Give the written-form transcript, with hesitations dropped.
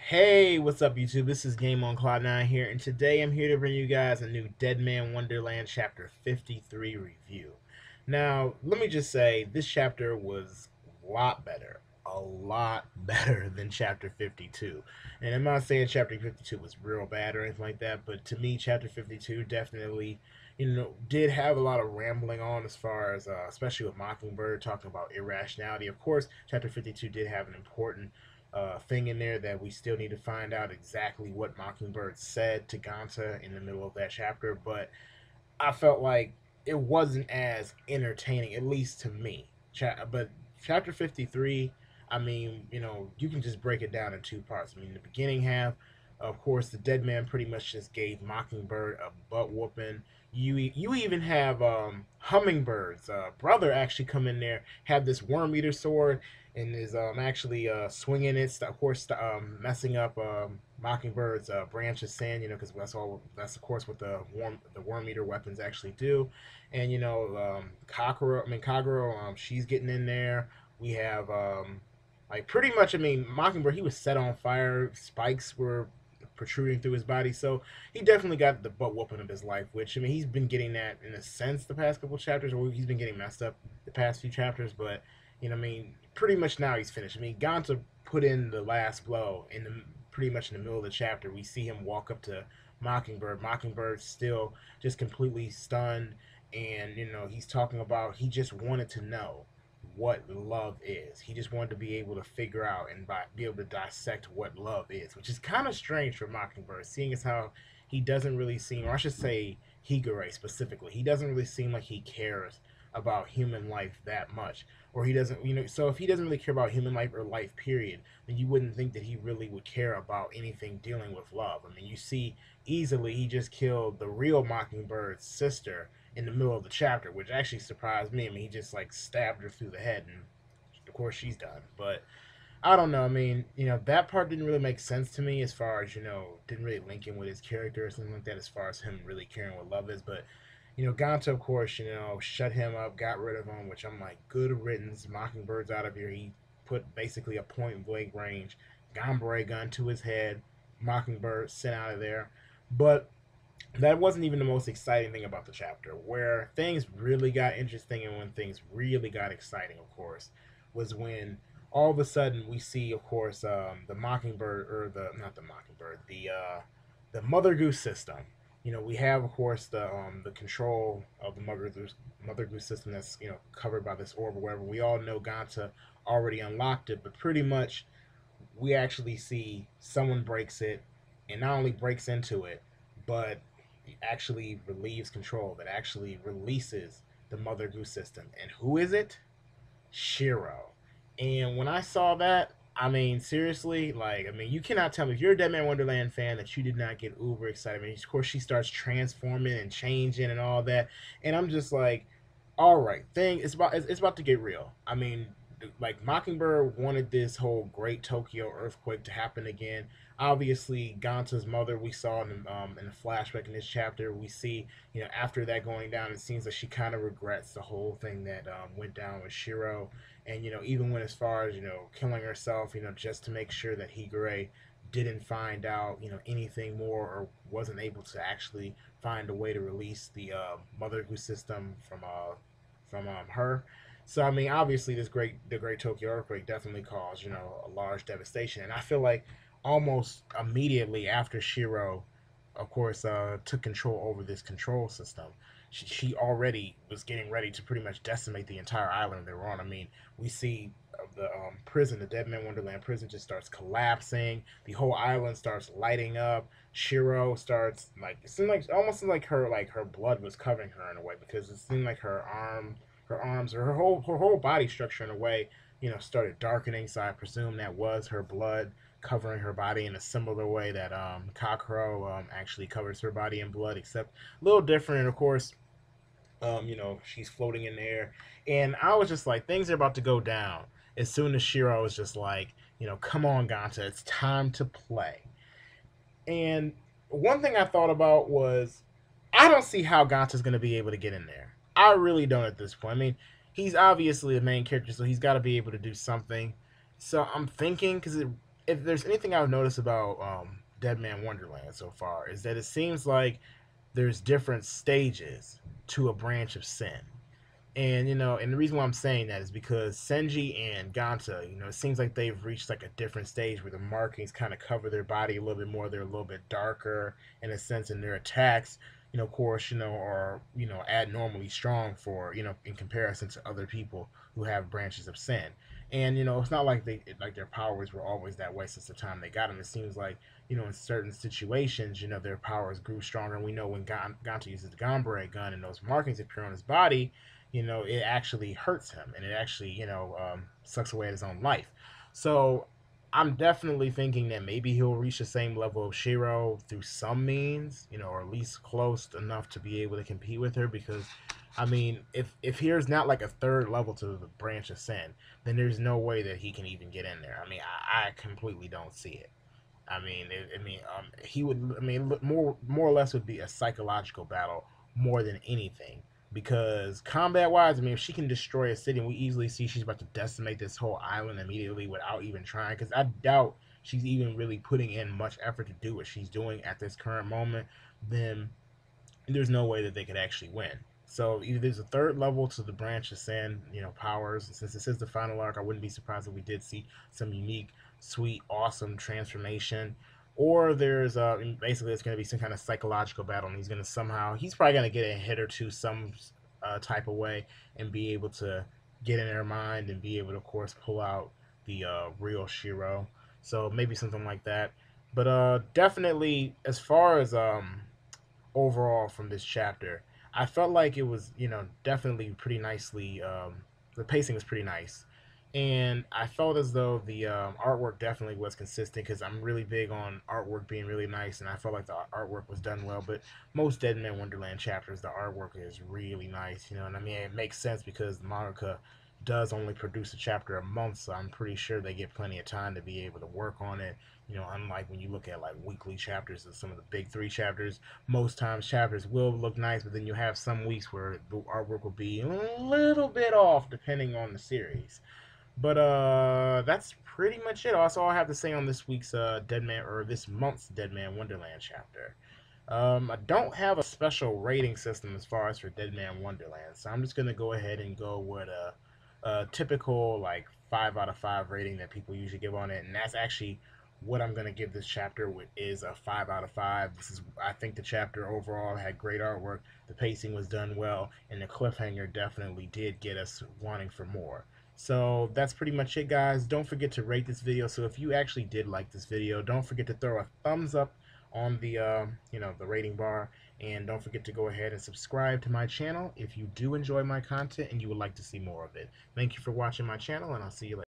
Hey, what's up, YouTube? This is Game on Cloud 9 here, and today I'm here to bring you guys a new Deadman Wonderland Chapter 53 review. Now, let me just say, this chapter was a lot better than Chapter 52. And I'm not saying Chapter 52 was real bad or anything like that, but to me, Chapter 52 definitely, did have a lot of rambling on as far as, especially with Mockingbird talking about irrationality. Of course, Chapter 52 did have an important thing in there that we still need to find out exactly what Mockingbird said to Ganta in the middle of that chapter, but I felt like it wasn't as entertaining, at least to me. But chapter 53, I mean, you can just break it down in two parts. I mean, the beginning half, of course, the dead man pretty much just gave Mockingbird a butt whooping. You even have Hummingbird's brother actually come in there, have this worm eater sword, and is actually swinging it. Of course, messing up Mockingbird's branch of sand. Because that's of course what the worm eater weapons actually do. And Kagero, she's getting in there. We have like pretty much. I mean, Mockingbird, he was set on fire. Spikes were protruding through his body. So he definitely got the butt whooping of his life, which I mean he's been getting that in a sense the past couple chapters, or he's been getting messed up the past few chapters, but I mean, pretty much now he's finished. I mean, Gonta put in the last blow pretty much in the middle of the chapter. We see him walk up to Mockingbird. Mockingbird still just completely stunned, and he's talking about he just wanted to know what love is. He just wanted to be able to figure out and be able to dissect what love is, which is kind of strange for Mockingbird, seeing as how he doesn't really seem, or I should say Higure specifically, he doesn't really seem like he cares about human life that much, or he doesn't, so if he doesn't really care about human life or life period, then you wouldn't think that he really would care about anything dealing with love. I mean, you see easily he just killed the real Mockingbird's sister in the middle of the chapter, which actually surprised me. I mean, he just like stabbed her through the head, and of course she's done. But I don't know. I mean, that part didn't really make sense to me as far as, didn't really link in with his character or something like that as far as him really caring what love is. But, Gonta, of course, shut him up, got rid of him, which I'm like, good riddance. Mockingbird's out of here. He put basically a point blank range Gombre gun to his head. Mockingbird sent out of there. But that wasn't even the most exciting thing about the chapter. Where things really got interesting and when things really got exciting, of course, was when all of a sudden we see, of course, the Mockingbird, or the not the Mockingbird, the Mother Goose system. We have, of course, the control of the Mother Goose system that's covered by this orb or whatever. We all know Ganta already unlocked it, but pretty much we actually see someone breaks it, and not only breaks into it, but actually relieves control. That actually releases the Mother Goose system. And who is it? Shiro. And when I saw that, I mean, seriously, like, I mean, you cannot tell me if you're a Deadman Wonderland fan that you did not get uber excited. I mean, of course, she starts transforming and changing and all that, and I'm just like, all right, it's about to get real. I mean, like Mockingbird wanted this whole Great Tokyo earthquake to happen again. Obviously, Ganta's mother we saw in the flashback in this chapter. We see after that going down, it seems like she kind of regrets the whole thing that went down with Shiro, and even went as far as killing herself, just to make sure that Higure didn't find out anything more, or wasn't able to actually find a way to release the Mother Goose system from her. So I mean, obviously, the Great Tokyo earthquake definitely caused a large devastation, and I feel like almost immediately after Shiro, of course, took control over this control system, she already was getting ready to pretty much decimate the entire island they were on. I mean, we see the prison, the Deadman Wonderland prison, just starts collapsing. The whole island starts lighting up. Shiro starts like it seemed like almost like her blood was covering her in a way, because it seemed like her arms, or her whole body structure in a way, started darkening. So I presume that was her blood covering her body in a similar way that Kakuro actually covers her body in blood, except a little different. And of course, she's floating in the air, and I was just like, things are about to go down. As soon as Shiro was just like, come on, Ganta, it's time to play. And one thing I thought about was, I don't see how Ganta's going to be able to get in there. I really don't at this point. I mean, he's obviously the main character, so he's got to be able to do something. So I'm thinking, because if there's anything I've noticed about Deadman Wonderland so far, is that it seems like there's different stages to a branch of sin. And and the reason why I'm saying that is because Senji and Ganta, it seems like they've reached like a different stage where the markings kind of cover their body a little bit more. They're a little bit darker in a sense, and their attacks, of course, are abnormally strong for in comparison to other people who have branches of sin. And it's not like their powers were always that way since the time they got them. It seems like in certain situations, their powers grew stronger. And we know when Ganta uses the Gambare gun and those markings appear on his body, it actually hurts him and it actually, sucks away at his own life. So I'm definitely thinking that maybe he'll reach the same level of Shiro through some means, or at least close enough to be able to compete with her. Because, I mean, if here's not like a third level to the branch of sin, then there's no way that he can even get in there. I mean, I completely don't see it. He would. I mean, more or less would be a psychological battle more than anything. Because combat wise, I mean, if she can destroy a city, and we easily see she's about to decimate this whole island immediately without even trying. Because I doubt she's even really putting in much effort to do what she's doing at this current moment. Then there's no way that they could actually win. So either there's a third level to the branch of sand, powers. And since this is the final arc, I wouldn't be surprised if we did see some unique, sweet, awesome transformation. Or there's basically it's going to be some kind of psychological battle, and he's probably going to get a hit or two some type of way and be able to get in their mind and be able to, of course, pull out the real Shiro. So maybe something like that. But definitely, as far as overall from this chapter, I felt like it was, definitely pretty nicely. The pacing was pretty nice, and I felt as though the artwork definitely was consistent because I'm really big on artwork being really nice, and I felt like the artwork was done well. But most Deadman Wonderland chapters, the artwork is really nice, and I mean it makes sense because the manga does only produce a chapter a month, so I'm pretty sure they get plenty of time to be able to work on it. Unlike when you look at like weekly chapters of some of the big three chapters, most times chapters will look nice, but then you have some weeks where the artwork will be a little bit off depending on the series. But that's pretty much it. Also, I have to say on this week's Deadman or this month's Deadman Wonderland chapter. I don't have a special rating system as far as for Deadman Wonderland, so I'm just gonna go ahead and go with a typical like 5 out of 5 rating that people usually give on it, and that's actually what I'm gonna give this chapter with is a 5 out of 5. I think the chapter overall had great artwork, the pacing was done well, and the cliffhanger definitely did get us wanting for more. So that's pretty much it, guys. Don't forget to rate this video. So if you actually did like this video, don't forget to throw a thumbs up on the the rating bar, and don't forget to go ahead and subscribe to my channel if you do enjoy my content and you would like to see more of it. Thank you for watching my channel, and I'll see you later.